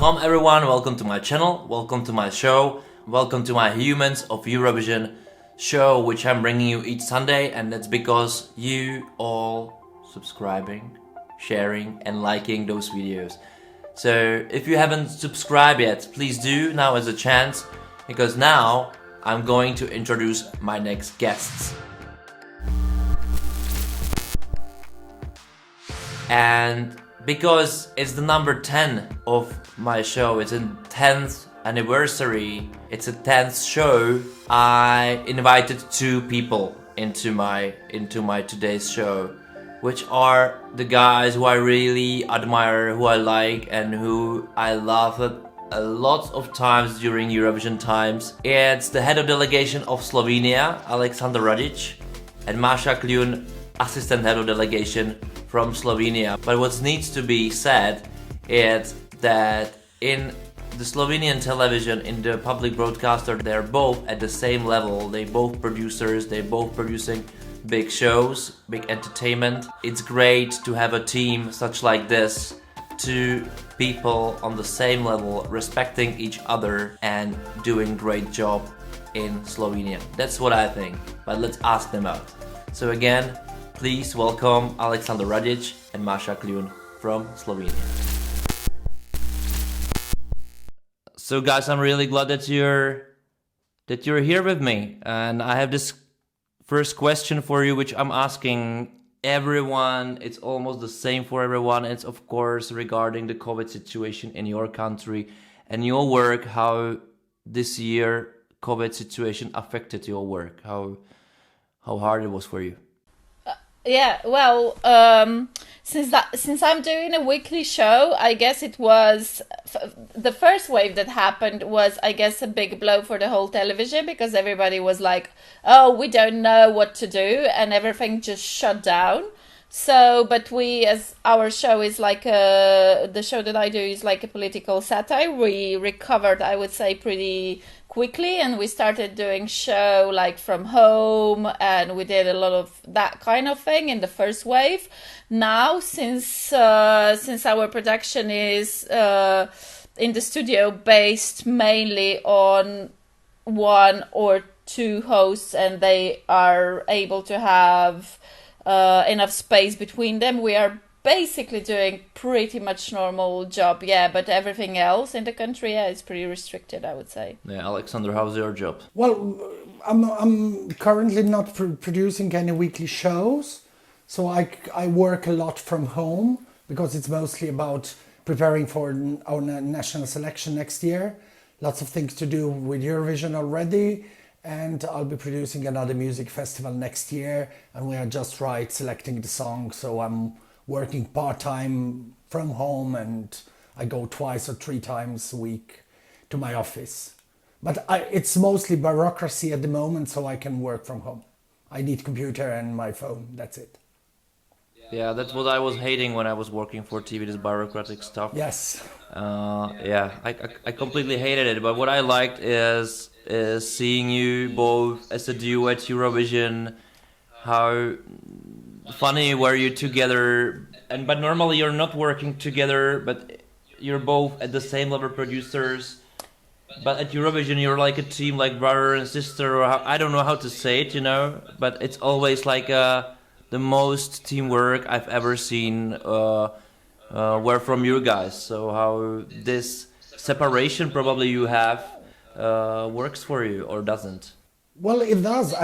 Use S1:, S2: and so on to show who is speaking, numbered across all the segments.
S1: Welcome everyone, welcome to my channel, welcome to my show, welcome to my Humans of Eurovision show, which I'm bringing you each Sunday, and that's because you all subscribing, sharing and liking those videos. So if you haven't subscribed yet, please do, now is a chance, because now I'm going to introduce my next guests. And because it's the number 10 of my show, it's a 10th anniversary, it's a 10th show, I invited two people into my today's show, which are the guys who I really admire, who I like and who I love a lot of times during Eurovision times. It's the head of delegation of Slovenia, Aleksander Radić, and Maša, Kljun, assistant head of delegation from Slovenia. But what needs to be said is that in the Slovenian television, in the public broadcaster, they're both at the same level. They both producers, they both producing big shows, big entertainment. It's great to have a team such like this, two people on the same level, respecting each other and doing great job in Slovenia. That's what I think, but let's ask them out. So again, please welcome Aleksander Radić and Maša Kljun from Slovenia. So guys, I'm really glad that you're here with me, and I have this first question for you, which I'm asking everyone. It's almost the same for everyone. It's of course regarding the COVID situation in your country and your work. How this year COVID situation affected your work? How hard it was for you?
S2: Since I'm doing a weekly show, I guess it was the first wave that happened was, I guess, a big blow for the whole television, because everybody was like, oh, we don't know what to do, and everything just shut down. So, but we, as our show is like the show that I do is like a political satire, we recovered, I would say, pretty quickly, and we started doing show like from home, and we did a lot of that kind of thing in the first wave. Now, since our production is in the studio, based mainly on one or two hosts, and they are able to have enough space between them, we are basically doing pretty much normal job, but everything else in the country is pretty restricted, I would say.
S1: Aleksander, how's your job?
S3: Well, I'm currently not producing any weekly shows, so I work a lot from home, because it's mostly about preparing for our national selection next year. Lots of things to do with Eurovision already, and I'll be producing another music festival next year, and we are just selecting the song, so I'm working part-time from home, and I go 2 or 3 times a week to my office. But it's mostly bureaucracy at the moment, so I can work from home. I need computer and my phone, that's it.
S1: Yeah, that's what I was hating when I was working for TV, this bureaucratic stuff.
S3: Yes.
S1: I completely hated it, but what I liked is seeing you both as a duo at Eurovision, how funny were you together, but normally you're not working together, but you're both at the same level producers, but at Eurovision you're like a team, like brother and sister, or I don't know how to say it, but it's always like the most teamwork I've ever seen were from you guys. So how this separation probably you have works for you, or doesn't?
S3: Well, it does.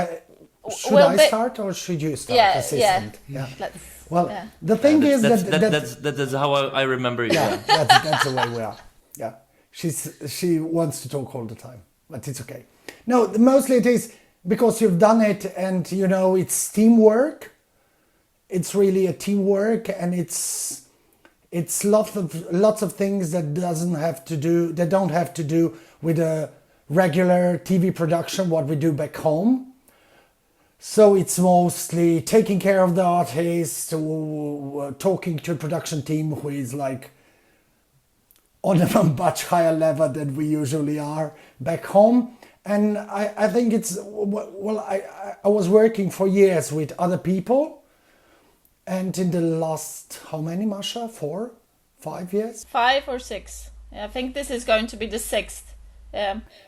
S3: Should I start or should you start, assistant?
S2: Yeah.
S3: The thing is
S1: that's how I remember you.
S3: Yeah, that's the way we are. Yeah, she wants to talk all the time, but it's okay. No, mostly it is because you've done it, and it's teamwork. It's really a teamwork, and it's lots of things that don't have to do with a regular TV production, what we do back home. So it's mostly taking care of the artist, talking to a production team who is like on a much higher level than we usually are back home. And I think it's, I was working for years with other people, and in the last, how many, Maša? 4, 5 years?
S2: 5 or 6. I think this is going to be the 6th.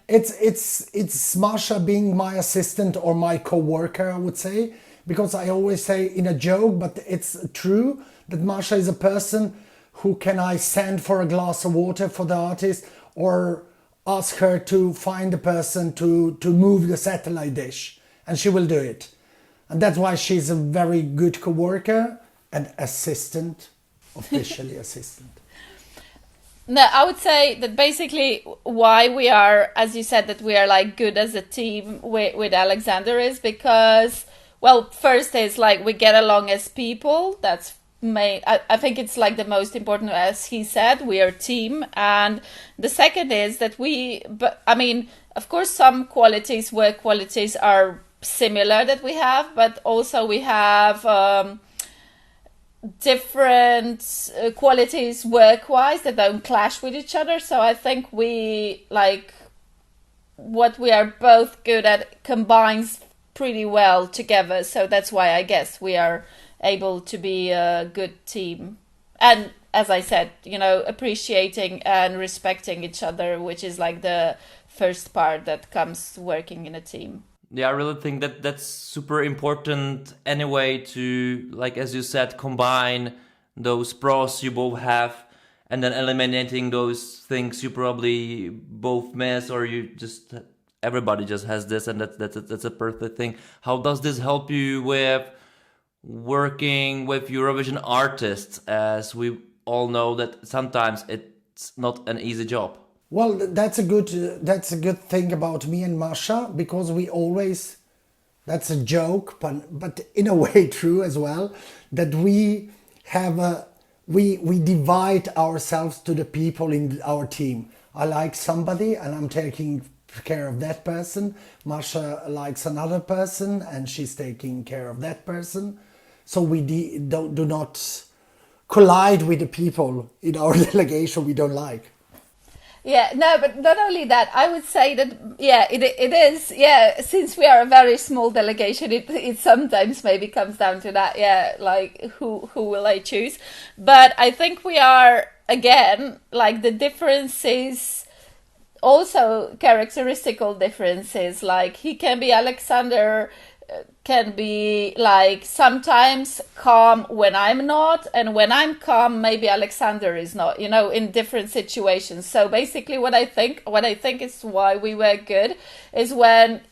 S3: It's Maša being my assistant or my co-worker, I would say, because I always say in a joke, but it's true that Maša is a person who can I send for a glass of water for the artist, or ask her to find a person to move the satellite dish, and she will do it. And that's why she's a very good co-worker and assistant, officially assistant.
S2: No, I would say that basically why we are, as you said, that we are like good as a team with Aleksander is because, well, first is like we get along as people. That's I think it's like the most important, as he said, we are a team. And the second is that but I mean, of course, some qualities, work qualities are similar that we have, but also we have different qualities work-wise that don't clash with each other. So I think we like what we are both good at combines pretty well together. So that's why I guess we are able to be a good team. And as I said, appreciating and respecting each other, which is like the first part that comes working in a team.
S1: Yeah, I really think that that's super important anyway to, like, as you said, combine those pros you both have and then eliminating those things you probably both miss, or everybody just has this, and that's a perfect thing. How does this help you with working with Eurovision artists, as we all know that sometimes it's not an easy job?
S3: Well, that's a good thing about me and Maša, because we always, that's a joke, but in a way true as well, that we have we divide ourselves to the people in our team. I like somebody and I'm taking care of that person. Maša likes another person and she's taking care of that person. So we do not collide with the people in our delegation we don't like.
S2: Yeah, no, but not only that, I would say that, it is, since we are a very small delegation, it sometimes maybe comes down to that, like who will I choose? But I think we are, again, like the differences, also characteristical differences, like he can be Aleksander, can be like sometimes calm when I'm not, and when I'm calm maybe Aleksander is not, in different situations. So basically what I think is why we were good is when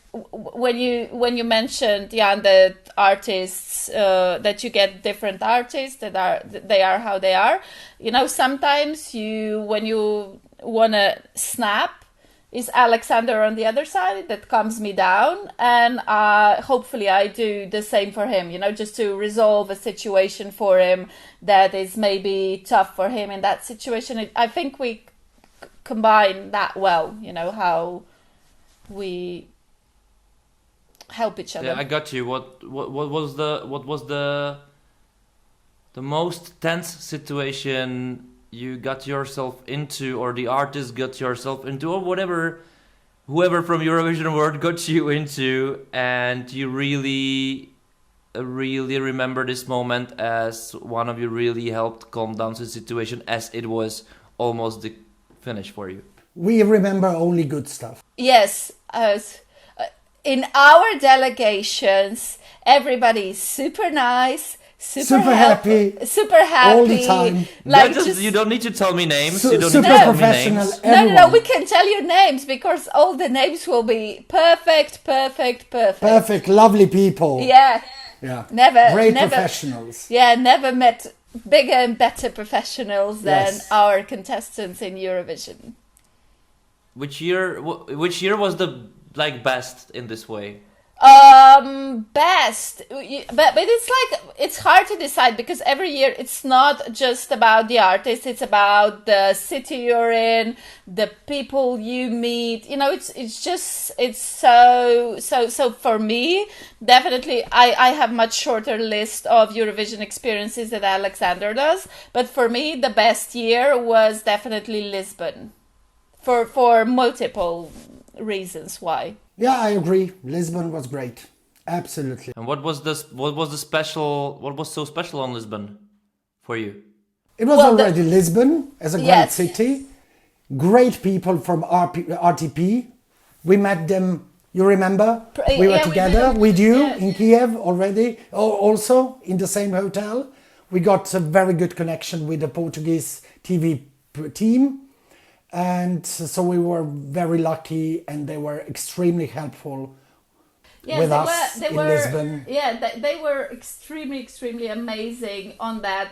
S2: you mentioned, Jan, the artists, that you get different artists they are how they are, sometimes when you want to snap, is Aleksander on the other side that calms me down, and hopefully I do the same for him, just to resolve a situation for him that is maybe tough for him in that situation. I think we combine that well, how we help each other.
S1: Yeah, I got you. What was the most tense situation you got yourself into, or the artist got yourself into, or whoever from Eurovision world got you into, and you really remember this moment as one of you really helped calm down the situation as it was almost the finish for you?
S3: We remember only good stuff.
S2: Yes, in our delegations, everybody is super nice, super happy
S3: all the time.
S2: Like
S1: you don't need to tell me names. You don't
S3: super
S1: need to tell me
S3: professional.
S1: names.
S2: No, we can tell you names because all the names will be perfect.
S3: Perfect, lovely people.
S2: Yeah.
S3: Great professionals.
S2: Yeah, never met bigger and better professionals than our contestants in Eurovision.
S1: Which year was the best in this way?
S2: Best, but it's hard to decide because every year it's not just about the artist, it's about the city you're in, the people you meet, it's so for me, definitely I have much shorter list of Eurovision experiences than Aleksander does, but for me the best year was definitely Lisbon for multiple reasons why.
S3: Yeah, I agree. Lisbon was great. Absolutely.
S1: And what was so special on Lisbon for you?
S3: It was already Lisbon as a great city. great people from RTP. We met them, you remember? We were together with you in Kiev already, also in the same hotel. We got a very good connection with the Portuguese TV team. And so we were very lucky, and they were extremely helpful with us in Lisbon.
S2: Yeah, they were extremely amazing on that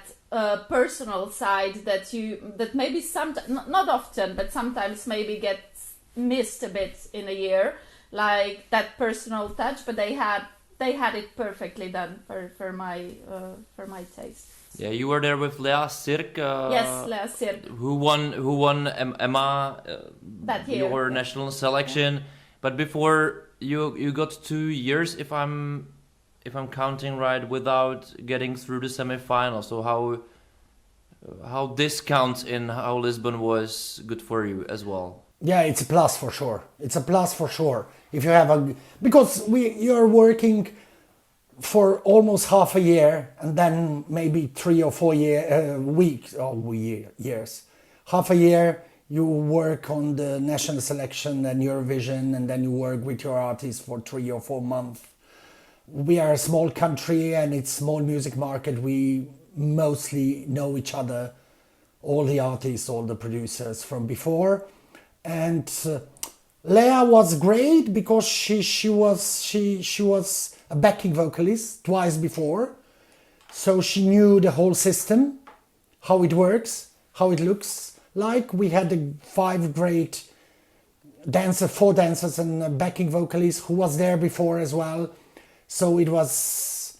S2: personal side that maybe sometimes, not often, but sometimes maybe gets missed a bit in a year, like that personal touch. But they had it perfectly done for my taste.
S1: Yeah, you were there with Lea Sirk.
S2: Yes, Lea Sirk.
S1: Who won EMA
S2: that year,
S1: your national selection. But before you got 2 years, if I'm counting right, without getting through the semi-final. So how this counts in how Lisbon was good for you as well?
S3: Yeah, it's a plus for sure. It's a plus for sure. If you have because you're working for almost half a year, and then maybe 3 or 4 years. Half a year you work on the national selection and Eurovision, and then you work with your artists for 3 or 4 months. We are a small country, and it's small music market. We mostly know each other, all the artists, all the producers from before. And Lea was great because she was a backing vocalist twice before, so she knew the whole system, how it works, how it looks like. We had 4 dancers and a backing vocalist who was there before as well, so it was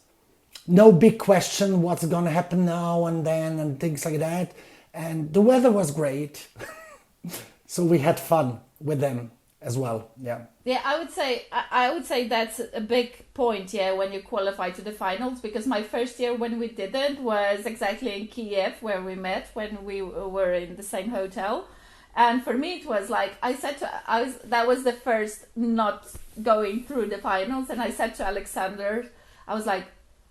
S3: no big question what's gonna happen now and then and things like that. And the weather was great. So we had fun with them as well. Yeah,
S2: I would say that's a big point, when you qualify to the finals, because my first year when we didn't was exactly in Kiev, where we met when we were in the same hotel. And for me it was like, that was the first not going through the finals, and I said to Aleksander, I was like,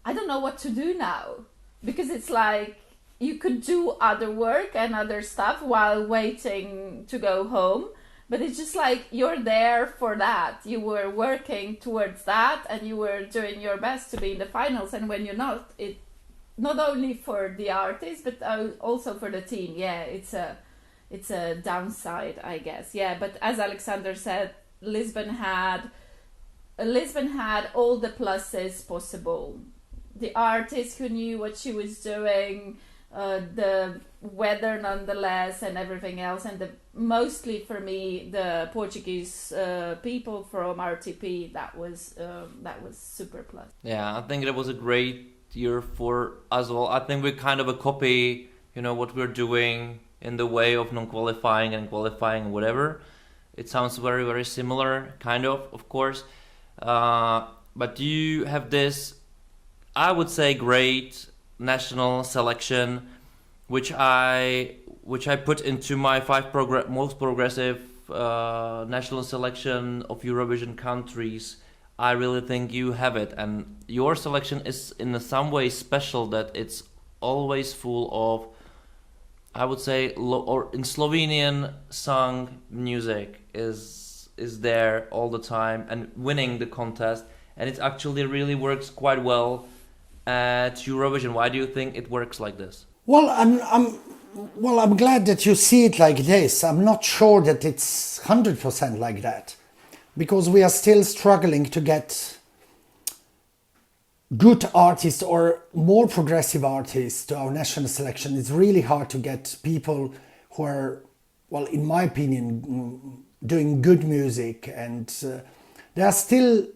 S2: I don't know what to do now, because it's like you could do other work and other stuff while waiting to go home. But it's just like you're there for that. You were working towards that, and you were doing your best to be in the finals. And when you're not, it not only for the artist but also for the team. Yeah, it's a downside, I guess. Yeah, but as Aleksander said, Lisbon had all the pluses possible. The artist who knew what she was doing, the weather nonetheless, and everything else, and mostly for me the Portuguese people from RTP, that was super plus.
S1: Yeah, I think it was a great year for us all. I think we're kind of a copy, what we're doing in the way of non-qualifying and qualifying, whatever. It sounds very, very similar, kind of course. But you have this, I would say, great national selection, which I put into my 5 most progressive national selection of Eurovision countries. I really think you have it, and your selection is in some way special, that it's always full of, I would say, or in Slovenian song music is there all the time and winning the contest, and it actually really works quite well at Eurovision. Why do you think it works like this?
S3: Well, I'm glad that you see it like this. I'm not sure that it's 100% like that, because we are still struggling to get good artists or more progressive artists to our national selection. It's really hard to get people who are, well, in my opinion, doing good music, and there are still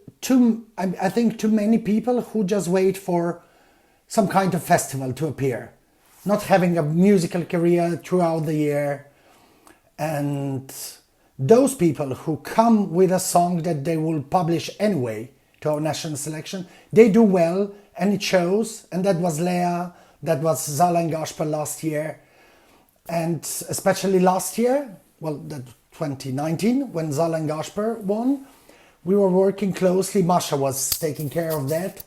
S3: I think too many people who just wait for some kind of festival to appear, not having a musical career throughout the year. And those people who come with a song that they will publish anyway to our national selection, they do well, and it shows. And that was Lea, that was Zala and Gasper last year, and especially last year, well, that 2019, when Zala and Gasper won, we were working closely. Maša was taking care of that.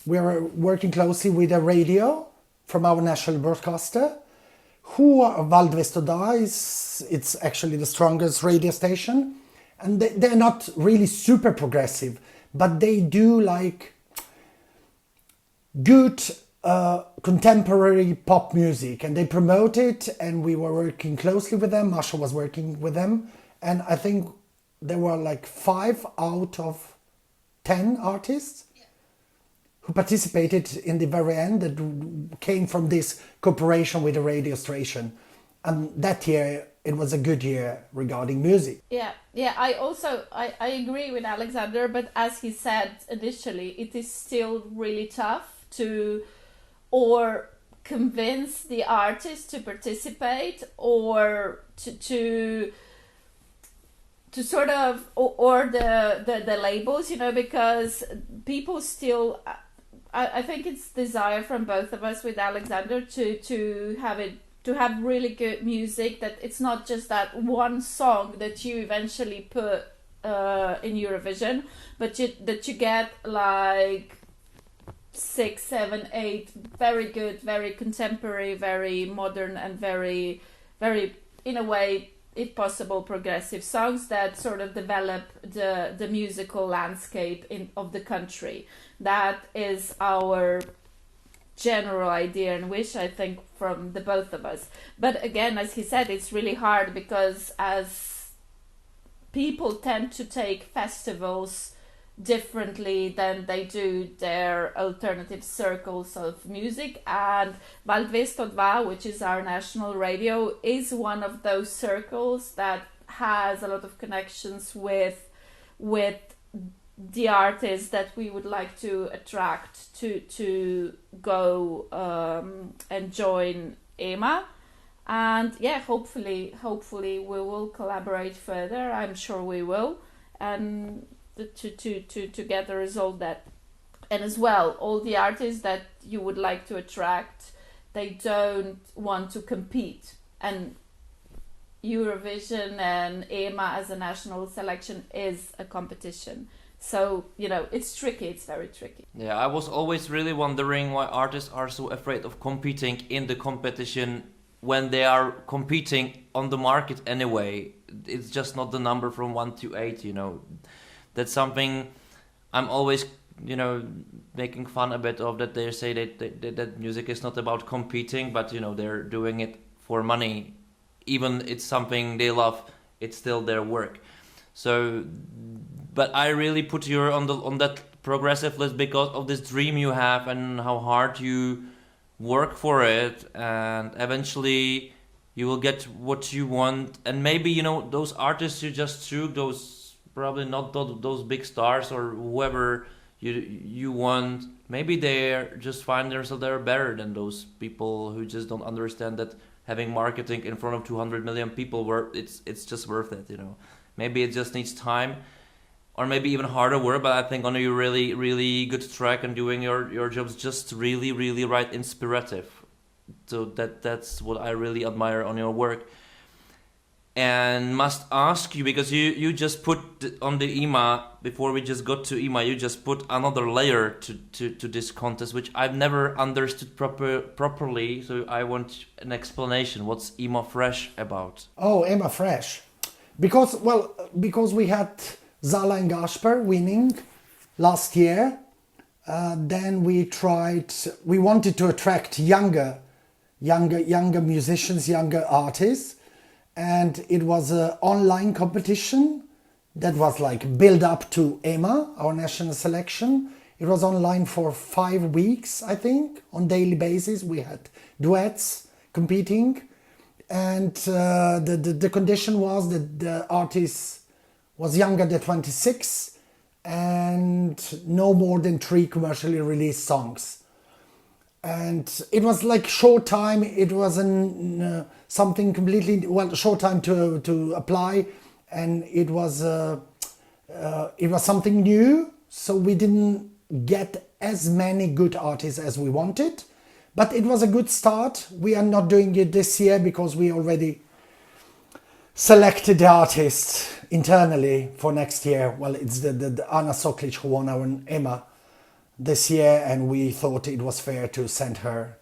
S3: We were working closely with a radio from our national broadcaster who are Valdvestoda is, it's actually the strongest radio station, and they're not really super progressive, but they do like good contemporary pop music, and they promote it, and we were working closely with them. Maša was working with them, and I think there were like 5 out of 10 artists who participated in the very end that came from this cooperation with the radio station. And that year, it was a good year regarding music.
S2: Yeah, I agree with Aleksander, but as he said initially, it is still really tough to or convince the artist to participate, or to sort of, or the labels, you know, because people still, I think it's desire from both of us with Aleksander to have really good music, that it's not just that one song that you eventually put in Eurovision, but that you get like 6, 7, 8 very good, very contemporary, very modern, and very, very, in a way, if possible, progressive songs that sort of develop the musical landscape of the country. That is our general idea and wish, I think, from the both of us. But again, as he said, it's really hard because as people tend to take festivals differently than they do their alternative circles of music, and Valdvestoda, which is our national radio, is one of those circles that has a lot of connections with the artists that we would like to attract to go and join EMA. And yeah, hopefully we will collaborate further. I'm sure we will, and to get the result that, and as well, all the artists that you would like to attract, they don't want to compete, and Eurovision and EMA as a national selection is a competition. So, you know, it's tricky, it's very tricky.
S1: Yeah, I was always really wondering why artists are so afraid of competing in the competition when they are competing on the market anyway. It's just not the number from 1 to 8, you know. That's something I'm always, you know, making fun a bit of, that they say that music is not about competing, but, you know, they're doing it for money. Even it's something they love, it's still their work. So, but I really put you on that progressive list because of this dream you have and how hard you work for it, and eventually you will get what you want. And maybe, you know, those artists you just took, those probably not those big stars or whoever you want, maybe they're just find themselves they're better than those people who just don't understand that having marketing in front of 200 million people, it's just worth it, you know. Maybe it just needs time, or maybe even harder work, but I think on a really, really good track and doing your jobs just really, really right, inspirative. So that's what I really admire on your work. And must ask you, because you just put on the EMA, before we just got to EMA, you just put another layer to this contest, which I've never understood properly. So I want an explanation. What's EMA Fresh about?
S3: Oh, EMA Fresh. Because we had Zala and Gasper winning last year. Then we wanted to attract younger musicians, younger artists. And it was an online competition that was like build up to EMA, our national selection. It was online for 5 weeks, I think, on daily basis. We had duets competing. And the condition was that the artist was younger than 26 and no more than 3 commercially released songs. And it was like short time. It wasn't something completely, short time to apply, and it was something new. So we didn't get as many good artists as we wanted, but it was a good start. We are not doing it this year because we already selected the artists internally for next year. Well, it's the Anna Soklic who won our EMA this year, and we thought it was fair to send her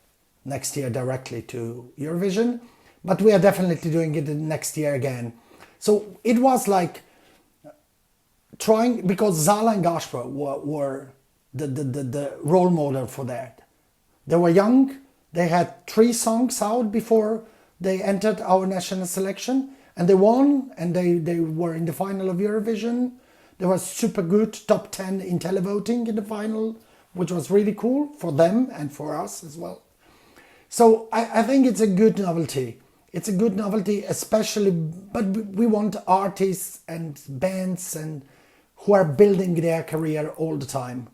S3: next year directly to Eurovision, but we are definitely doing it next year again. So it was like trying, because Zala and Gaspar were the role model for that. They were young, they had 3 songs out before they entered our national selection, and they won, and they were in the final of Eurovision. They were super good, top 10 in televoting in the final, which was really cool for them and for us as well. So I think it's a good novelty. It's a good novelty, especially, but we want artists and bands and who are building their career all the time.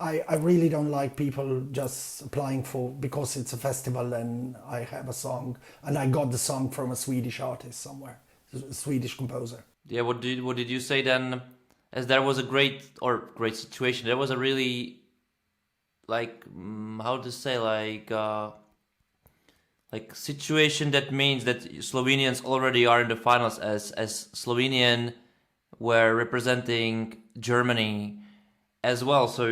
S3: I really don't like people just applying for, because it's a festival and I have a song and I got the song from a Swedish artist somewhere, a Swedish composer.
S1: Yeah, what did you say then? As there was a great situation, there was a really, like, how to say, like situation that means that Slovenians already are in the finals, as Slovenian were representing Germany as well. So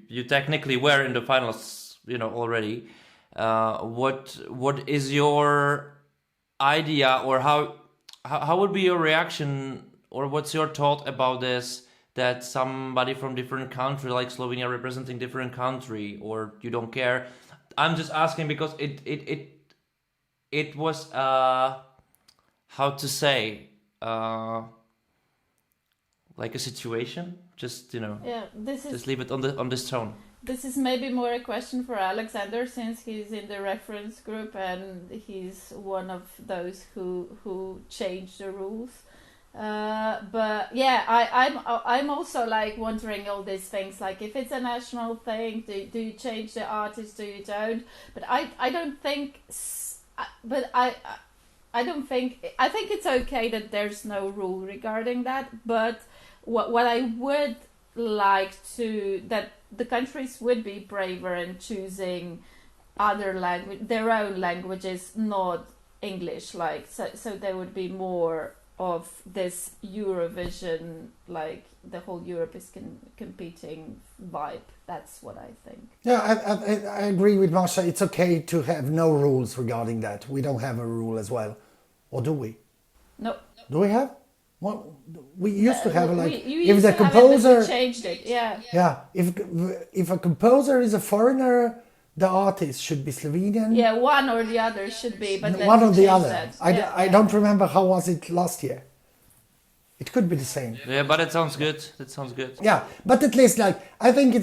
S1: you technically were in the finals, already. What is your idea, or how would be your reaction, or what's your thought about this? That somebody from different country, like Slovenia, representing different country, or you don't care? I'm just asking because it was how to say, like a situation. Just just leave it on this tone.
S2: This is maybe more a question for Aleksander, since he's in the reference group and he's one of those who changed the rules. But yeah, I'm also like wondering all these things, like if it's a national thing, do you change the artist, do you don't? But I don't think, but I don't think, I think it's okay that there's no rule regarding that. But what I would like to, that the countries would be braver in choosing other language, their own languages, not English, like so there would be more of this Eurovision, like the whole Europe is competing vibe. That's what I think.
S3: Yeah, I agree with Maša. It's okay to have no rules regarding that. We don't have a rule as well, or do we?
S2: No.
S3: Do we have? Well, we used to have
S2: if the composer changed it, yeah.
S3: Yeah, if a composer is a foreigner, the artist should be Slovenian.
S2: Yeah, one or the other should be, but
S3: one or the other.
S2: That.
S3: I don't remember how was it last year. It could be the same.
S1: Yeah, but it sounds good. That sounds good.
S3: Yeah, but at least I think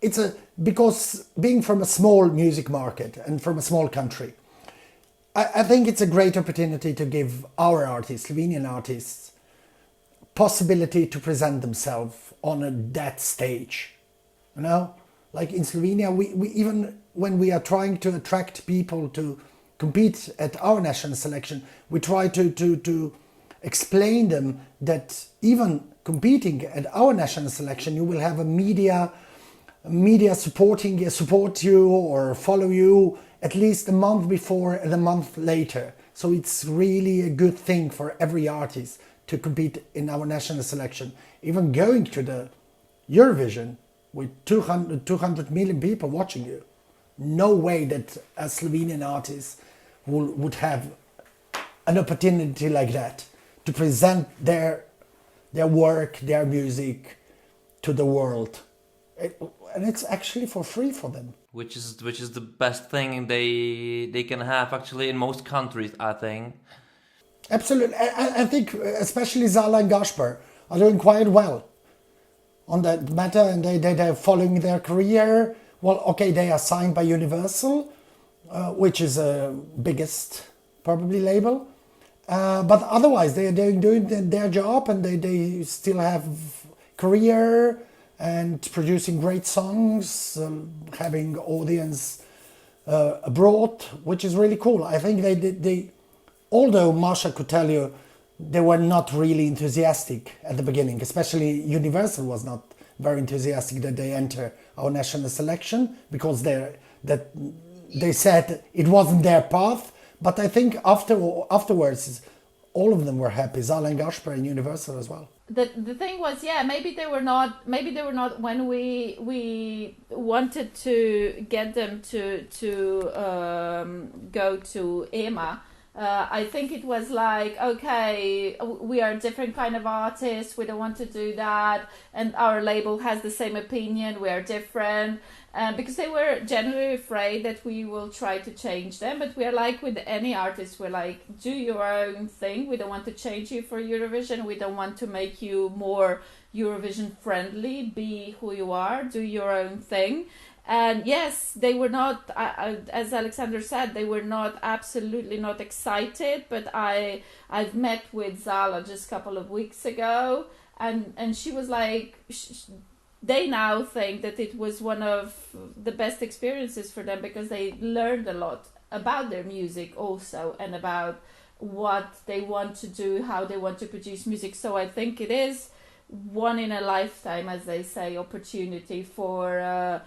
S3: it's a because being from a small music market and from a small country, I think it's a great opportunity to give our artists, Slovenian artists, possibility to present themselves on that stage. Like in Slovenia, we even when we are trying to attract people to compete at our national selection, we try to explain them that even competing at our national selection, you will have a media support you or follow you at least a month before and a month later. So it's really a good thing for every artist to compete in our national selection. Even going to the Eurovision with 200 million people watching you, no way that a Slovenian artist would have an opportunity like that to present their work, their music to the world. And it's actually for free for them.
S1: Which is the best thing they can have actually in most countries, I think.
S3: Absolutely. I think especially Zala and Gaspar are doing quite well on that matter, and they're following their career. Well, okay, they are signed by Universal, which is the biggest probably label. But otherwise, they're doing their job, and they still have career and producing great songs, having audience abroad, which is really cool. I think they although Maša could tell you they were not really enthusiastic at the beginning, especially Universal was not very enthusiastic that they enter our national selection, because they said it wasn't their path. But I think afterwards, all of them were happy, Zala and Gaspar and Universal as well.
S2: the thing was, yeah, maybe they were not when we wanted to get them to go to EMA. I think it was like, okay, we are a different kind of artists, we don't want to do that, and our label has the same opinion, we are different, because they were generally afraid that we will try to change them. But we are like with any artist, we're like, do your own thing, we don't want to change you for Eurovision, we don't want to make you more Eurovision friendly, be who you are, do your own thing. And yes, they were not, as Aleksander said, they were not absolutely not excited. But I've met with Zala just a couple of weeks ago, and she was like, they now think that it was one of the best experiences for them, because they learned a lot about their music also, and about what they want to do, how they want to produce music. So I think it is one in a lifetime, as they say, opportunity for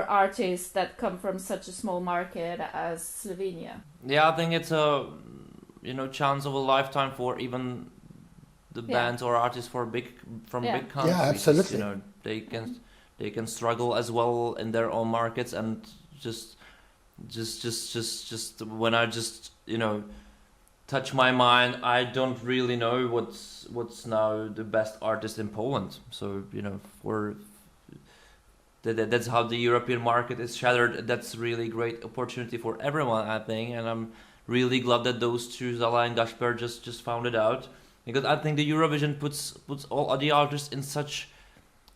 S2: artists that come from such a small market as Slovenia.
S1: Yeah, I think it's a chance of a lifetime for even the bands or artists from big countries.
S3: Yeah, absolutely.
S1: They can struggle as well in their own markets, and just when I touch my mind, I don't really know what's now the best artist in Poland. So for that's how the European market is shattered. That's really great opportunity for everyone, I think, and I'm really glad that those two, Zala and Gasper, just found it out, because I think the Eurovision puts all the artists in such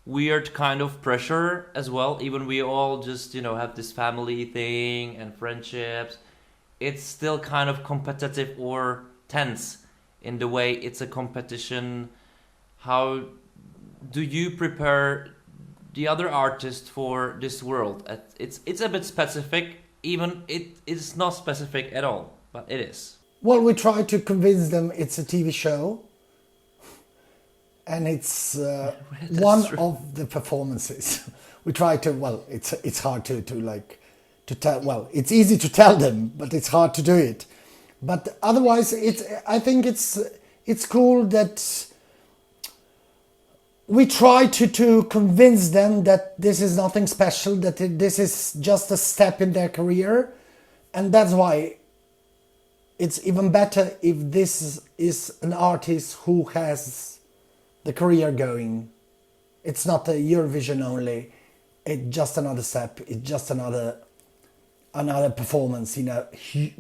S1: weird kind of pressure as well. Even we all just have this family thing and friendships. It's still kind of competitive or tense in the way it's a competition. How do you prepare the other artist for this world? It's a bit specific, even it is not specific at all, but it is.
S3: Well, we try to convince them it's a TV show, and it's one of the performances. We try to, well, it's hard to tell. Well, it's easy to tell them, but it's hard to do it. But otherwise, I think it's cool that we try to convince them that this is nothing special, that this is just a step in their career. And that's why it's even better if this is an artist who has the career going. It's not a Eurovision only. It's just another step. It's just another performance in a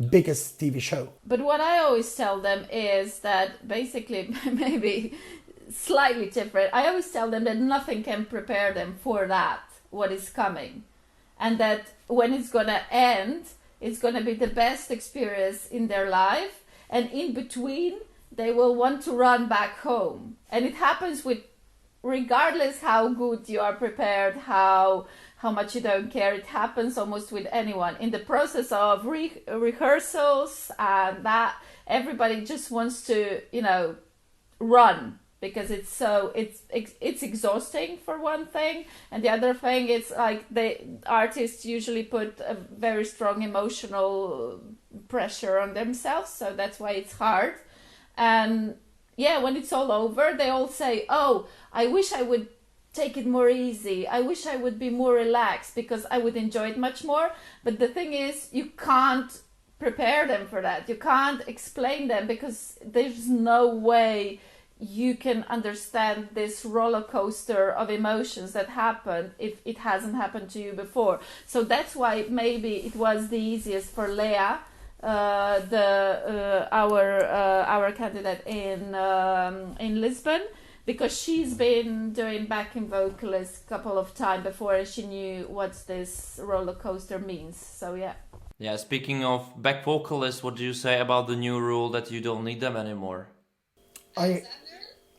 S3: biggest TV show.
S2: But what I always tell them is that basically, maybe slightly different, I always tell them that nothing can prepare them for that, what is coming, and that when it's gonna end, it's gonna be the best experience in their life, and in between they will want to run back home. And it happens with, regardless how good you are prepared, how much you don't care, it happens almost with anyone. In the process of rehearsals, and that everybody just wants to run, because it's exhausting for one thing, and the other thing, it's like the artists usually put a very strong emotional pressure on themselves, so that's why it's hard. And yeah, when it's all over, they all say, oh, I wish I would take it more easy, I wish I would be more relaxed, because I would enjoy it much more. But the thing is, you can't prepare them for that, you can't explain them, because there's no way you can understand this roller coaster of emotions that happened if it hasn't happened to you before. So that's why maybe it was the easiest for Lea, our candidate in Lisbon, because she's been doing backing vocalist a couple of times before, and she knew what this roller coaster means. So yeah.
S1: Yeah, speaking of back vocalists, what do you say about the new rule that you don't need them anymore?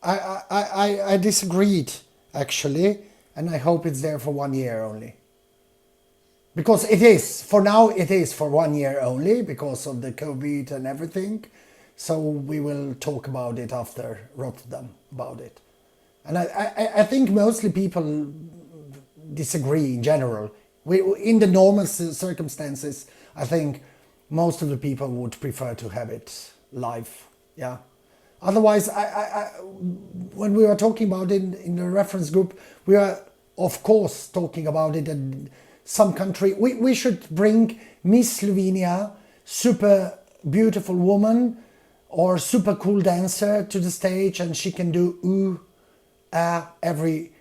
S3: I disagreed, actually, and I hope it's there for 1 year only. Because it is, for now it is for 1 year only, because of the COVID and everything. So we will talk about it after Rotterdam, about it. And I think mostly people disagree in general. In the normal circumstances, I think most of the people would prefer to have it live, yeah. Otherwise, when we were talking about it in the reference group, we are of course talking about it in some country. We should bring Miss Slovenia, super beautiful woman or super cool dancer to the stage, and she can do ooh, ah every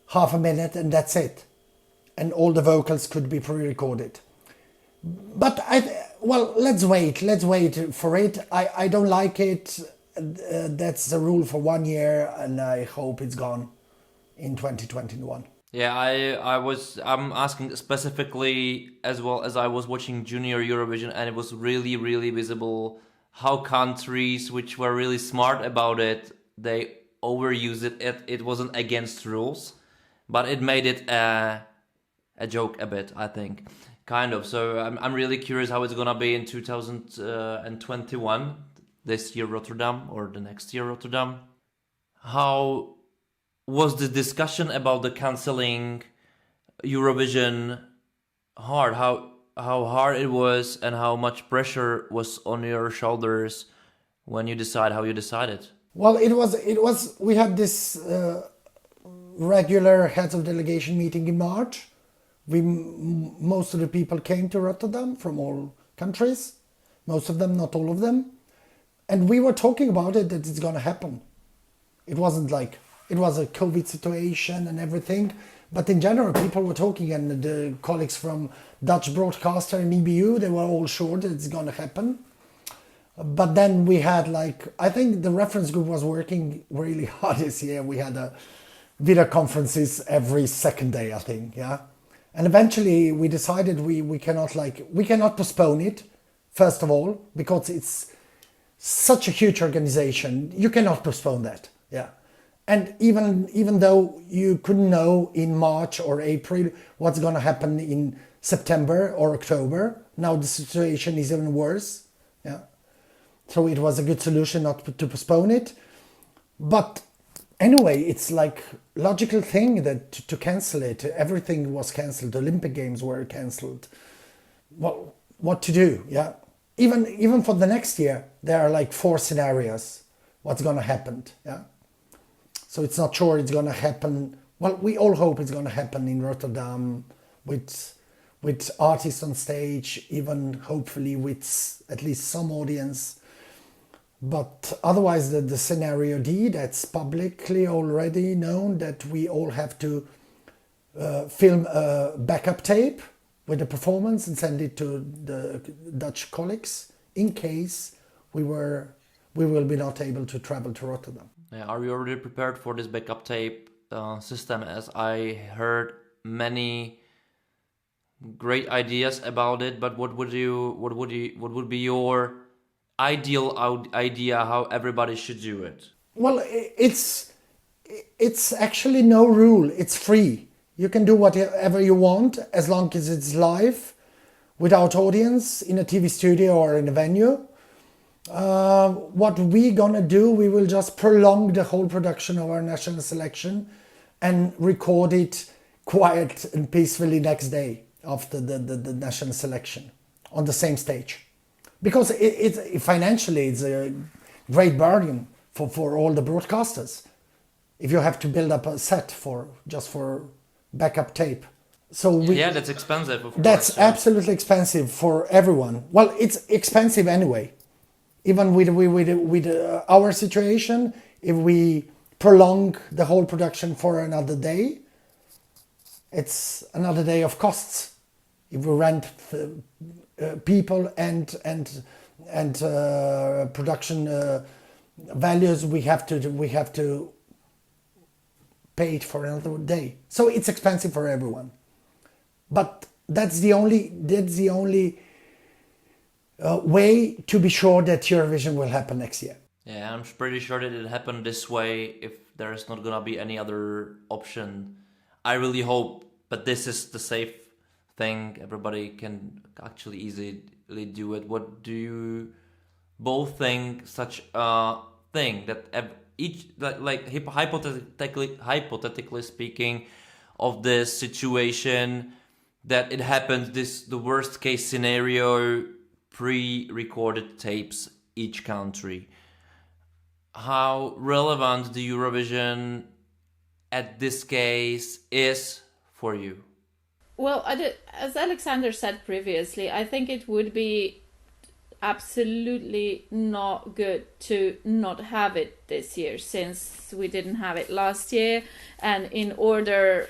S3: half a minute, and that's it. And all the vocals could be pre-recorded. But let's wait for it. I don't like it. That's the rule for 1 year, and I hope it's gone in 2021.
S1: Yeah, I'm asking specifically as well as I was watching Junior Eurovision, and it was really, really visible how countries which were really smart about it, they overused it. It wasn't against rules, but it made it a joke a bit, I think. Kind of. So I'm really curious how it's gonna be in 2021, this year Rotterdam or the next year Rotterdam. How was the discussion about the cancelling Eurovision hard? How hard it was, and how much pressure was on your shoulders when you decide how you decided?
S3: Well, it was. We had this regular heads of delegation meeting in March. Most of the people came to Rotterdam from all countries, most of them, not all of them, and we were talking about it, that it's gonna happen. It wasn't like it was a COVID situation and everything, but in general, people were talking, and the colleagues from Dutch broadcaster and EBU, they were all sure that it's gonna happen. But then we had I think the reference group was working really hard this year. We had video conferences every second day, I think, yeah. And eventually we decided we cannot postpone it, first of all, because it's such a huge organization. You cannot postpone that, yeah. And even though you couldn't know in March or April what's going to happen in September or October, now the situation is even worse, yeah. So it was a good solution not to postpone it. But anyway, it's logical thing that to cancel it. Everything was cancelled. The Olympic Games were cancelled. Well, what to do? Yeah, even for the next year, there are 4 scenarios. What's gonna happen? Yeah, so it's not sure it's gonna happen. Well, we all hope it's gonna happen in Rotterdam with artists on stage, even hopefully with at least some audience. But otherwise, the scenario D, that's publicly already known, that we all have to film a backup tape with the performance and send it to the Dutch colleagues in case we will be not able to travel to Rotterdam.
S1: Yeah, are you already prepared for this backup tape system? As I heard many great ideas about it, but what would be your ideal idea how everybody should do it?
S3: Well, it's actually no rule. It's free. You can do whatever you want as long as it's live, without audience, in a TV studio or in a venue. What we gonna do, we will just prolong the whole production of our national selection and record it quiet and peacefully next day after the national selection on the same stage. Because financially it's a great bargain for all the broadcasters if you have to build up a set for backup tape. So
S1: that's expensive, of course.
S3: That's absolutely expensive for everyone. Well, it's expensive anyway. Even with our situation, if we prolong the whole production for another day, it's another day of costs. If we rent people and production values, we have to pay it for another day. So it's expensive for everyone. But that's the only way to be sure that Eurovision will happen next year.
S1: Yeah, I'm pretty sure that it happened this way if there's not gonna be any other option. I really hope, but this is the safe thing. Everybody can actually easily do it. What do you both think such a thing that hypothetically speaking of this situation, that it happened, the worst case scenario, pre-recorded tapes each country, how relevant the Eurovision at this case is for you?
S2: Well, as Aleksander said previously, I think it would be absolutely not good to not have it this year, since we didn't have it last year, and in order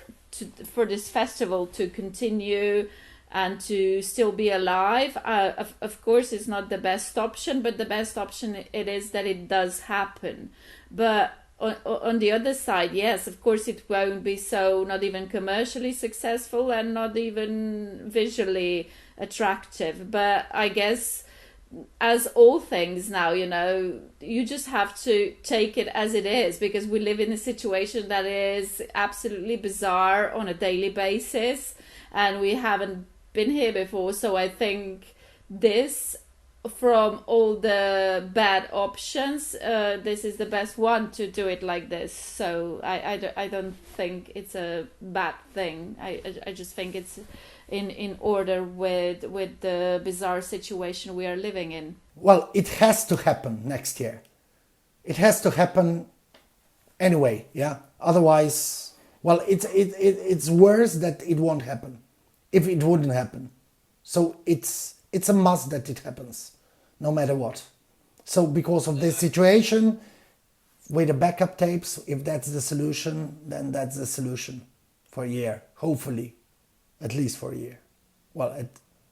S2: for this festival to continue and to still be alive, of course it's not the best option, but the best option it is that it does happen. But on the other side, yes, of course it won't be so, not even commercially successful and not even visually attractive. But I guess, as all things now, you just have to take it as it is, because we live in a situation that is absolutely bizarre on a daily basis, and we haven't been here before. So I think this, from all the bad options, this is the best one to do it like this. So I don't think it's a bad thing. I just think it's in order with the bizarre situation we are living in.
S3: Well, it has to happen next year. It has to happen anyway, yeah? Otherwise, well, it's worse that it won't happen, if it wouldn't happen. So it's a must that it happens, no matter what. So because of this situation, with the backup tapes, if that's the solution, then that's the solution for a year, hopefully. At least for a year. Well,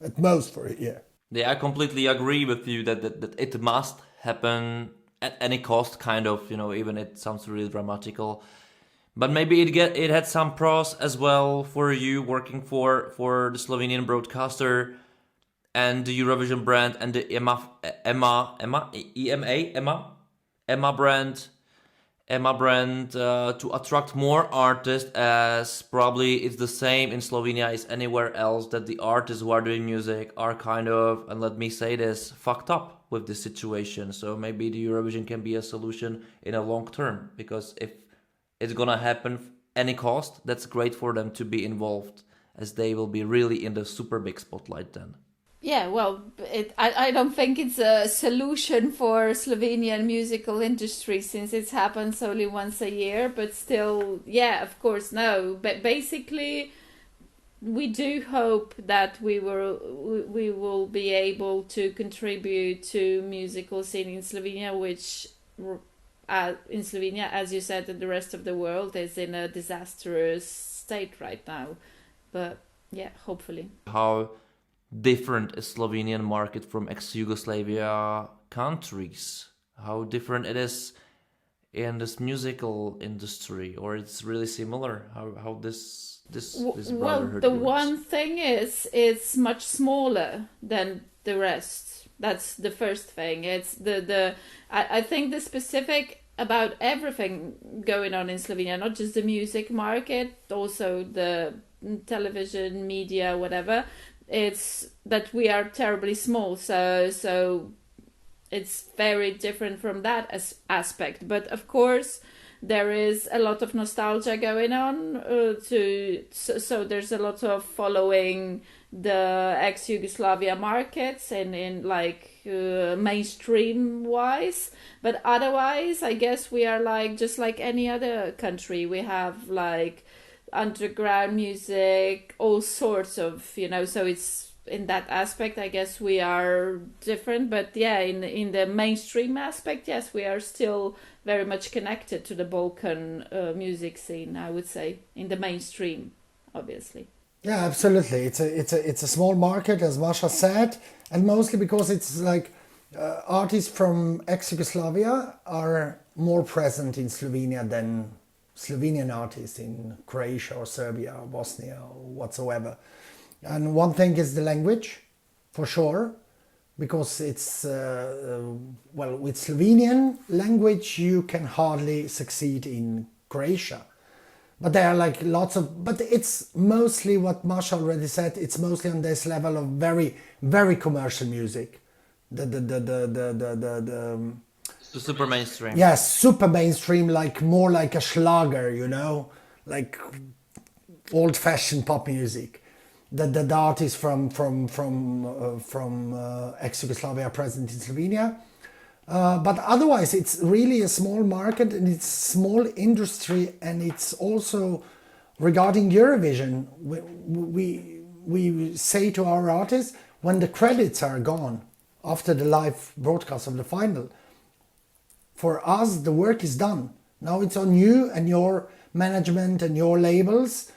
S3: at most for a year.
S1: Yeah, I completely agree with you that it must happen at any cost, kind of, even it sounds really dramatical. But maybe it had some pros as well for you working for the Slovenian broadcaster and the Eurovision brand and the EMA brand. To attract more artists, as probably it's the same in Slovenia as anywhere else, that the artists who are doing music are kind of, and let me say this, fucked up with this situation. So maybe the Eurovision can be a solution in a long term, because if it's gonna happen any cost, that's great for them to be involved, as they will be really in the super big spotlight then.
S2: Yeah, well, I don't think it's a solution for Slovenian musical industry, since it happens only once a year. But still, yeah, of course, no. But basically, we do hope that we will be able to contribute to musical scene in Slovenia, which in Slovenia, as you said, and the rest of the world is in a disastrous state right now. But yeah, hopefully.
S1: How different is Slovenian market from ex-Yugoslavia countries? How different it is in this musical industry, or it's really similar? How this brotherhood
S2: well, the
S1: works?
S2: one thing is it's much smaller than the rest. That's the first thing. It's I think the specific about everything going on in Slovenia, not just the music market, also the television, media, whatever. It's that we are terribly small, so it's very different from that aspect. But of course, there is a lot of nostalgia going on. So there's a lot of following the ex-Yugoslavia markets and in mainstream wise. But otherwise, I guess we are just like any other country. We have underground music, all sorts of, so it's in that aspect, I guess we are different. But yeah, in the mainstream aspect, yes, we are still very much connected to the Balkan music scene, I would say, in the mainstream, obviously.
S3: Yeah, absolutely. It's a small market, as Maša said, and mostly because it's artists from ex-Yugoslavia are more present in Slovenia than Slovenian artists in Croatia or Serbia or Bosnia or whatsoever. And one thing is the language, for sure, because it's, with Slovenian language you can hardly succeed in Croatia. But there are but it's mostly what Maša already said, it's mostly on this level of very, very commercial music.
S1: So super mainstream.
S3: Yes, super mainstream, more like a Schlager, like old-fashioned pop music. The artists from ex-Yugoslavia are present in Slovenia. But otherwise, it's really a small market and it's small industry, and it's also regarding Eurovision. We say to our artists, when the credits are gone after the live broadcast of the final, for us the work is done. Now it's on you and your management and your labels,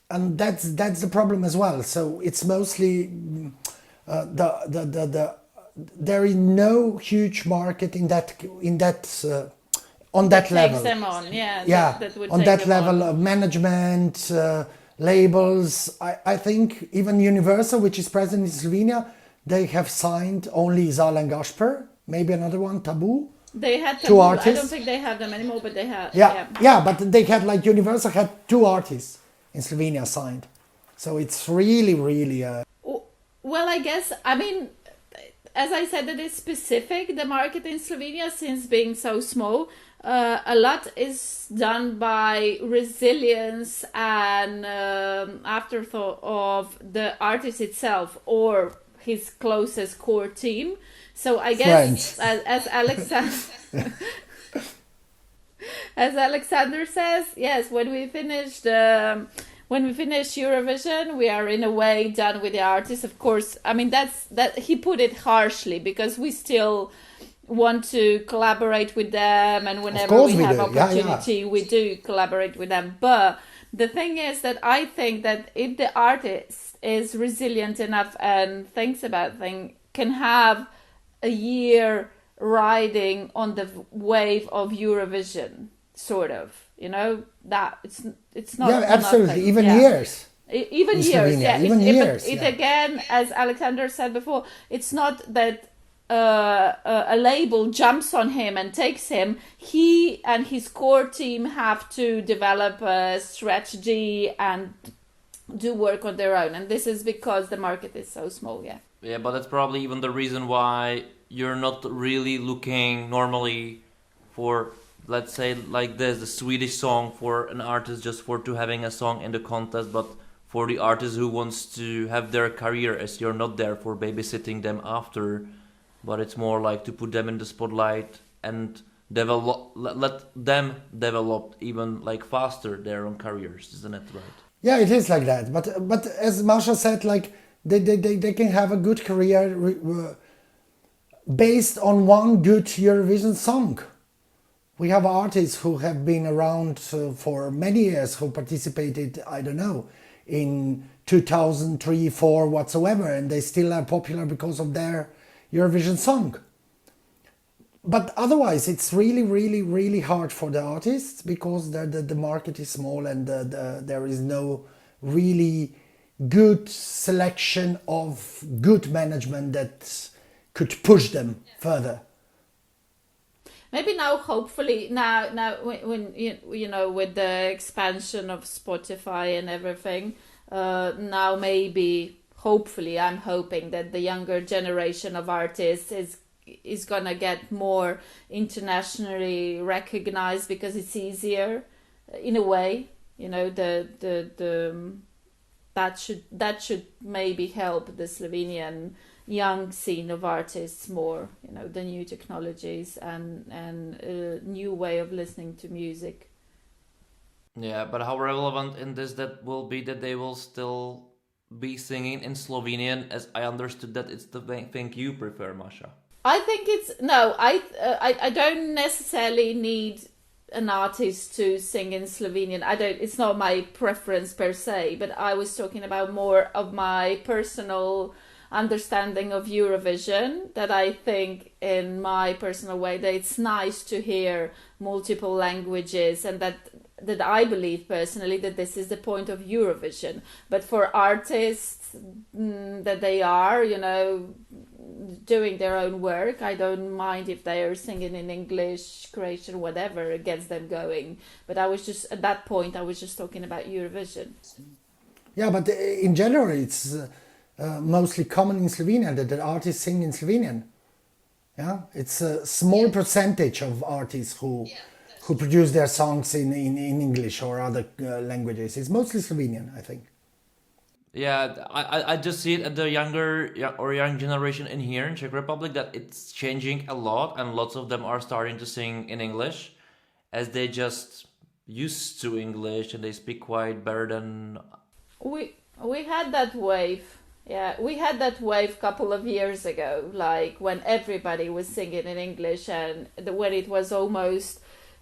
S3: and that's the problem as well. So it's mostly there is no huge market in that on that level.
S2: Takes them on, yeah.
S3: Yeah,
S2: that would
S3: on
S2: take
S3: that
S2: them
S3: level
S2: on.
S3: of management, labels. I think even Universal, which is present in Slovenia, they have signed only Zal and Gasper, maybe another one, Taboo.
S2: They had
S3: Two
S2: Taboo. I
S3: artists.
S2: don't think they have them anymore, but they have.
S3: Yeah, but they had, like, Universal had 2 artists in Slovenia signed. So it's really, really...
S2: Well, I guess, I mean, as I said, it is specific, the market in Slovenia, since being so small. A lot is done by resilience and afterthought of the artist itself or his closest core team. So I guess, as Alexander... As Alexander says, yes, when we finish Eurovision, we are in a way done with the artists. Of course, I mean that he put it harshly, because we still want to collaborate with them, and whenever we have opportunity, we do collaborate with them. But the thing is that I think that if the artist is resilient enough and thinks about things, can have a year riding on the wave of Eurovision, sort of, you know, that it's not.
S3: Yeah, absolutely,
S2: nothing.
S3: even
S2: Yeah.
S3: years.
S2: Even
S3: In
S2: years,
S3: Slovenia,
S2: yeah.
S3: even years,
S2: But it
S3: yeah.
S2: again, as Alexander said before, it's not that a label jumps on him and takes him. He and his core team have to develop a strategy and do work on their own, and this is because the market is so small. Yeah.
S1: Yeah, but that's probably even the reason why you're not really looking normally for, let's say, like this, the Swedish song for an artist just for to having a song in the contest, but for the artist who wants to have their career, as you're not there for babysitting them after, but it's more like to put them in the spotlight and develop, let them develop even like faster their own careers, isn't it right?
S3: Yeah, it is like that. But as Maša said, like they can have a good career based on one good Eurovision song. We have artists who have been around for many years, who participated, I don't know, in 2003, 4, whatsoever, and they still are popular because of their Eurovision song. But otherwise, it's really, really, really hard for the artists, because the market is small, and there is no really good selection of good management that could push them further.
S2: Maybe now, hopefully, now when you know, with the expansion of Spotify and everything, now maybe, hopefully, I'm hoping that the younger generation of artists is gonna get more internationally recognized, because it's easier in a way, you know, that should maybe help the Slovenian young scene of artists more, you know, the new technologies and a new way of listening to music.
S1: Yeah, but how relevant in this that will be that they will still be singing in Slovenian, as I understood that it's the thing you prefer, Maša?
S2: I think it's no. I don't necessarily need an artist to sing in Slovenian. I don't. It's not my preference per se. But I was talking about more of my personal understanding of Eurovision. That I think, in my personal way, that it's nice to hear multiple languages, and that I believe personally that this is the point of Eurovision. But for artists that they are, you know, doing their own work, I don't mind if they are singing in English, Croatian, whatever, it gets them going. But I was just, at that point, I was just talking about Eurovision.
S3: Yeah, but in general, it's mostly common in Slovenia that the artists sing in Slovenian. Yeah, it's a small percentage of artists who produce their songs in English or other languages. It's mostly Slovenian, I think.
S1: Yeah, I just see it at the young generation in here in Czech Republic that it's changing a lot, and lots of them are starting to sing in English, as they just used to English and they speak quite better than.
S2: We had that wave. Yeah, we had that wave couple of years ago, like when everybody was singing in English, and when it was almost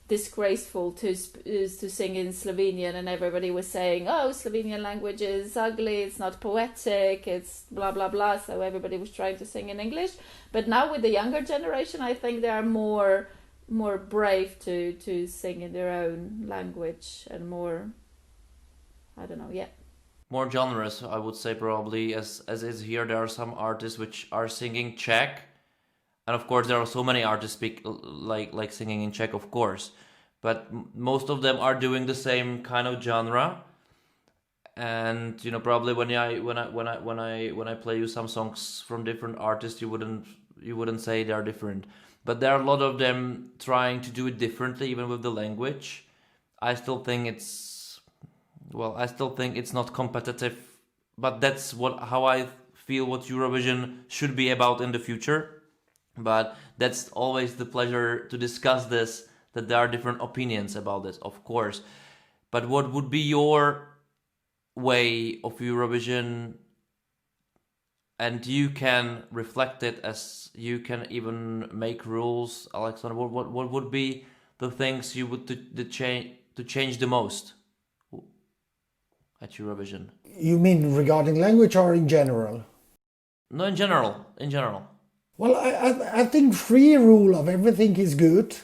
S2: disgraceful to sing in Slovenian, and everybody was saying, "Oh, Slovenian language is ugly. It's not poetic. It's blah blah blah." So everybody was trying to sing in English. But now with the younger generation, I think they are more brave to sing in their own language, and more, I don't know, yeah.
S1: More genres, I would say, probably, as is here. There are some artists which are singing Czech, and of course there are so many artists speak like singing in Czech, of course, but most of them are doing the same kind of genre. And probably when I play you some songs from different artists, you wouldn't say they are different, but there are a lot of them trying to do it differently, even with the language. I still think it's not competitive, but that's how I feel what Eurovision should be about in the future. But that's always the pleasure to discuss this, that there are different opinions about this, of course. But what would be your way of Eurovision? And you can reflect it, as you can even make rules, Aleksander. What would be the things you would to change the most at Eurovision?
S3: You mean regarding language or in general?
S1: No, in general. In general.
S3: Well, I think free rule of everything is good.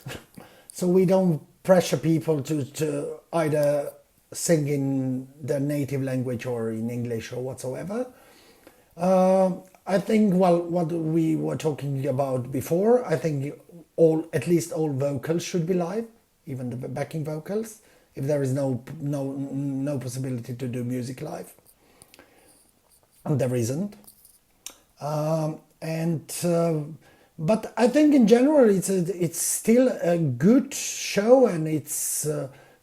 S3: So we don't pressure people to either sing in their native language or in English or whatsoever. I think, well, what we were talking about before, I think at least all vocals should be live, even the backing vocals, if there is no possibility to do music live. And there isn't. But I think in general it's still a good show, and it's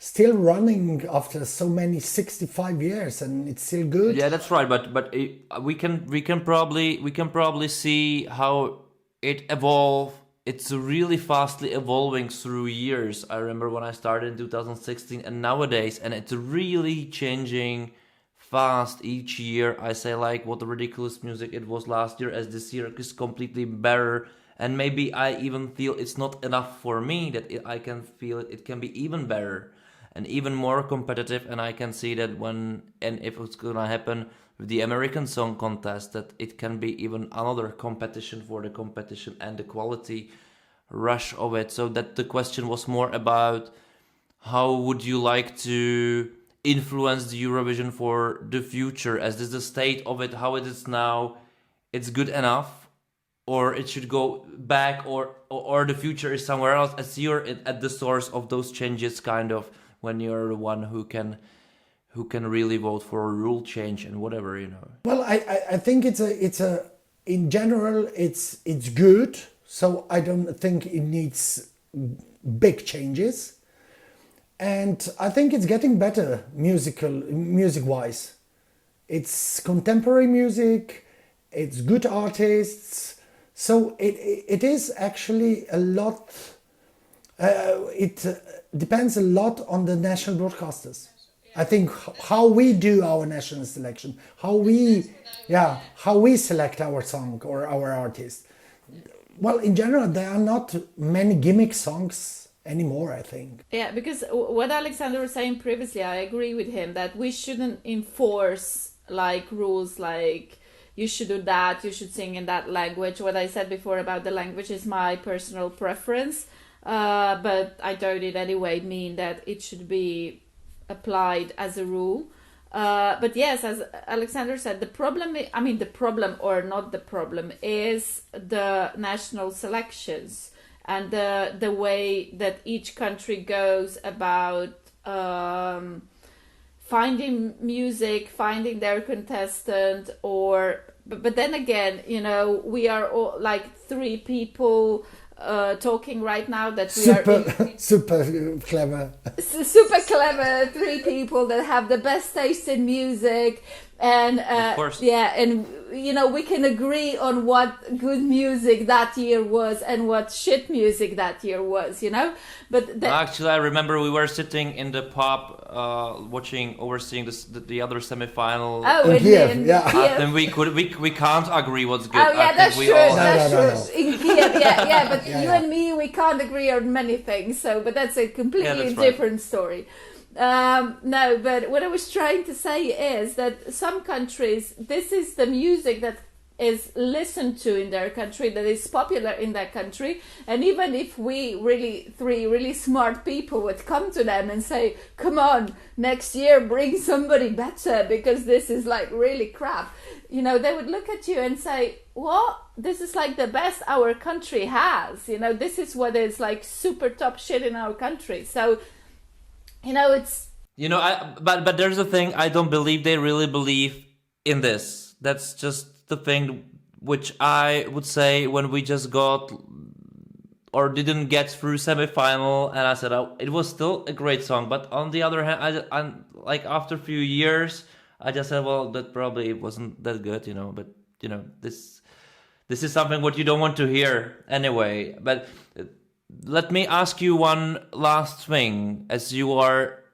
S3: still running after so many 65 years, and it's still good.
S1: Yeah, that's right. But we can probably see how it evolved. It's really fastly evolving through years. I remember when I started in 2016 and nowadays, and it's really changing fast each year. I say, like, what a ridiculous music it was last year, as this year is completely better. And maybe I even feel it's not enough for me, that I can feel it can be even better and even more competitive. And I can see that if it's gonna happen with the American Song Contest, that it can be even another competition for the competition and the quality rush of it. So that the question was more about how would you like to influence the Eurovision for the future, as this is the state of it, how it is now. It's good enough, or it should go back, or the future is somewhere else, as you're at the source of those changes, kind of, when you're the one who can really vote for a rule change and whatever,
S3: Well, I think it's in general it's good, so I don't think it needs big changes. And I think it's getting better music-wise. It's contemporary music, it's good artists, so it is actually a lot. It depends a lot on the national broadcasters. I think how we do our national selection, how we select our song or our artist. Well, in general, there are not many gimmick songs anymore, I think.
S2: Yeah, because what Aleksander was saying previously, I agree with him that we shouldn't enforce like rules like you should do that, you should sing in that language. What I said before about the language is my personal preference, but I don't in any way mean that it should be applied as a rule. But yes, as Aleksander said, the problem is the national selections and the way that each country goes about finding music, finding their contestant, but then again, we are all like three people talking right now that we
S3: super clever.
S2: Super clever, three people that have the best taste in music, And
S1: Of course.
S2: yeah, and you know, we can agree on what good music that year was and what shit music that year was, you know. But
S1: Actually, I remember we were sitting in the pub, overseeing the other semifinal.
S2: oh,
S3: In Kiev,
S2: in
S3: yeah.
S2: Kiev.
S1: And we can't agree what's good.
S2: Oh yeah,
S1: I
S2: that's
S1: think
S2: true.
S1: we all
S2: That's
S3: No, no,
S2: true.
S3: no.
S2: In Kiev, yeah. But
S3: Yeah,
S2: you
S3: yeah.
S2: and me, we can't agree on many things. So, but that's a completely
S1: that's right.
S2: different story. No, but what I was trying to say is that some countries, this is the music that is listened to in their country, that is popular in their country, and even if we three really smart people would come to them and say, come on, next year bring somebody better because this is like really crap, you know, they would look at you and say, what? This is like the best our country has, you know, this is what is like super top shit in our country. So, you know, it's...
S1: You know, but there's the thing, I don't believe they really believe in this. That's just the thing which I would say when we just got or didn't get through semifinal, and I said, oh, it was still a great song. But on the other hand, I'm like, after a few years, I just said, well, that probably wasn't that good, you know. But, you know, this is something what you don't want to hear anyway. But let me ask you one last thing, as you are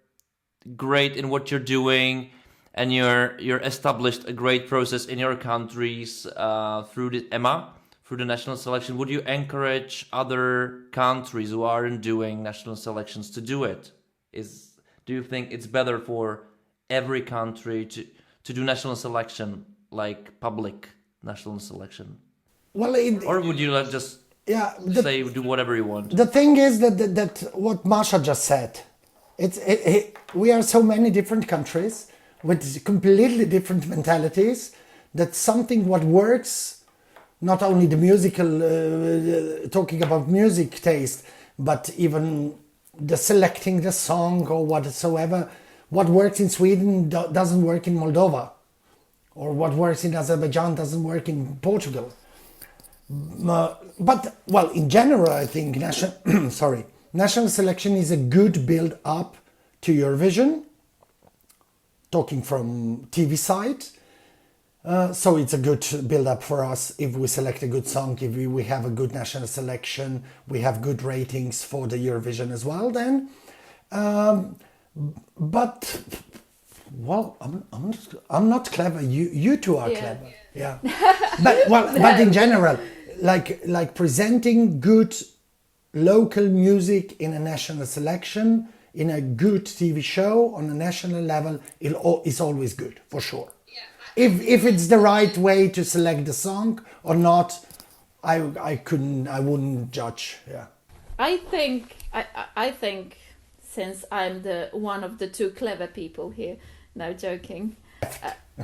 S1: great in what you're doing and you're established a great process in your countries through the EMA, through the national selection. Would you encourage other countries who aren't doing national selections to do it? Do you think it's better for every country to do national selection, like public national selection?
S3: Well,
S1: Or would you like just say do whatever you want?
S3: the thing is that what Maša just said, we are so many different countries with completely different mentalities, that something what works, not only the musical, talking about music taste, but even the selecting the song or whatsoever, what works in Sweden doesn't work in Moldova, or what works in Azerbaijan doesn't work in Portugal. But, well, in general, I think national selection is a good build-up to Eurovision, talking from TV side. So it's a good build-up for us if we select a good song, if we have a good national selection, we have good ratings for the Eurovision as well then. But, well, I'm not clever. You two are clever. Yeah. But in general, like presenting good local music in a national selection, in a good TV show on a national level, is always good, for sure. Yeah. If it's the right way to select the song or not, I wouldn't judge. Yeah.
S2: I think since I'm the one of the two clever people here, no joking.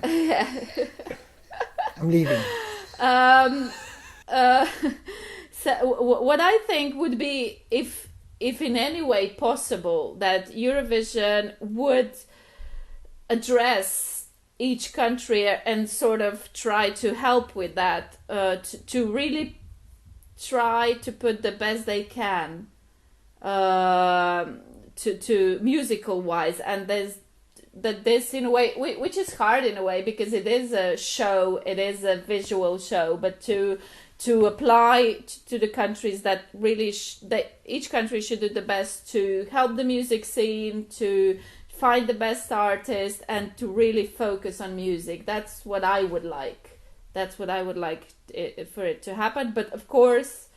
S3: I'm leaving.
S2: So what I think would be, if in any way possible, that Eurovision would address each country and sort of try to help with that, to really try to put the best they can to musical wise, and this in a way, which is hard in a way because it is a show, it is a visual show, but to apply to the countries that really each country should do the best to help the music scene, to find the best artist, and to really focus on music. That's what I would like. That's what I would like for it to happen. But of course,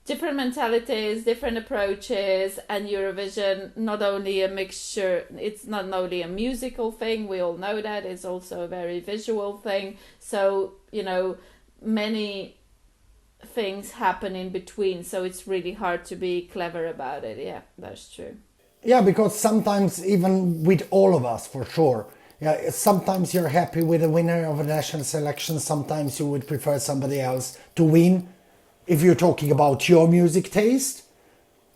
S2: different mentalities, different approaches, and Eurovision, not only a mixture, it's not only a musical thing, we all know that, it's also a very visual thing. So, you know, many things happen in between, so it's really hard to be clever about it. Yeah, that's true.
S3: Yeah, because sometimes even with all of us, for sure, yeah, sometimes you're happy with the winner of a national selection, sometimes you would prefer somebody else to win, if you're talking about your music taste.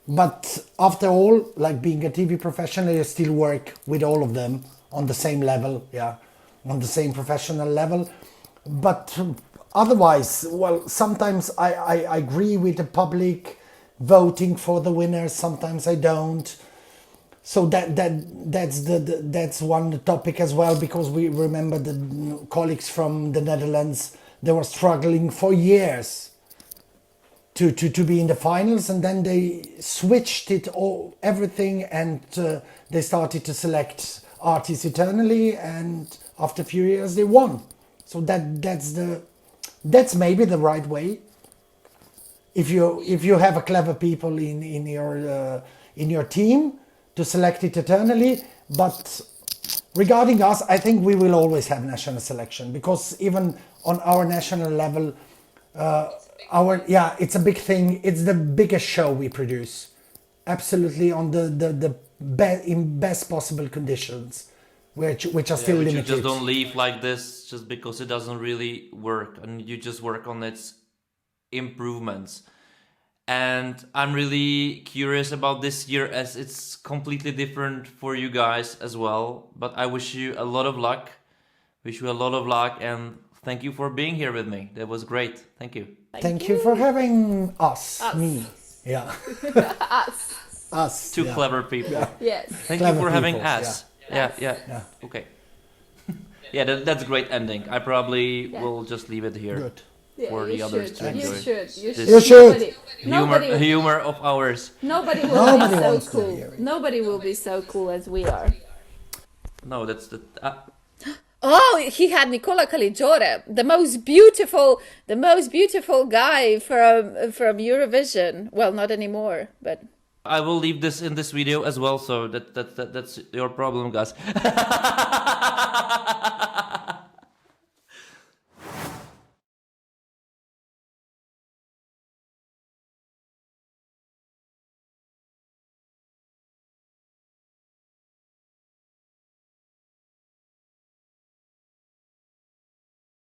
S3: But after all, like being a TV professional, you still work with all of them on the same level, yeah, on the same professional level. But otherwise, well, sometimes I agree with the public voting for the winners, sometimes I don't. So that's one topic as well, because we remember the colleagues from the Netherlands, they were struggling for years to be in the finals, and then they switched everything, and they started to select artists eternally, and after a few years they won. So that's maybe the right way. If you have a clever people in your team to select it eternally. But regarding us, I think we will always have national selection, because even on our national level, it's a big thing. It's the biggest show we produce, absolutely, on in best possible conditions, which are still limited.
S1: You just don't leave like this just because it doesn't really work, and you just work on its improvements. And I'm really curious about this year, as it's completely different for you guys as well. But I wish you a lot of luck. And thank you for being here with me. That was great. Thank you.
S3: Thank you for having us. Me. Yeah. Us.
S1: Two clever people.
S3: Yeah.
S2: Yes.
S1: Thank
S3: Clever
S1: you for having
S3: people,
S1: us. Yeah. Okay. Yeah, that's a great ending. I probably will just leave it here.
S3: Good.
S1: For the others to enjoy.
S2: You should.
S1: Humor of ours.
S2: Nobody will be so
S3: wants to
S2: cool.
S3: hear it.
S2: Nobody will be so cool as we are.
S1: No, that's the.
S2: Oh, he had Nicola Caligiore, the most beautiful guy from Eurovision. Well, not anymore, but.
S1: I will leave this in this video as well, so that's your problem, guys.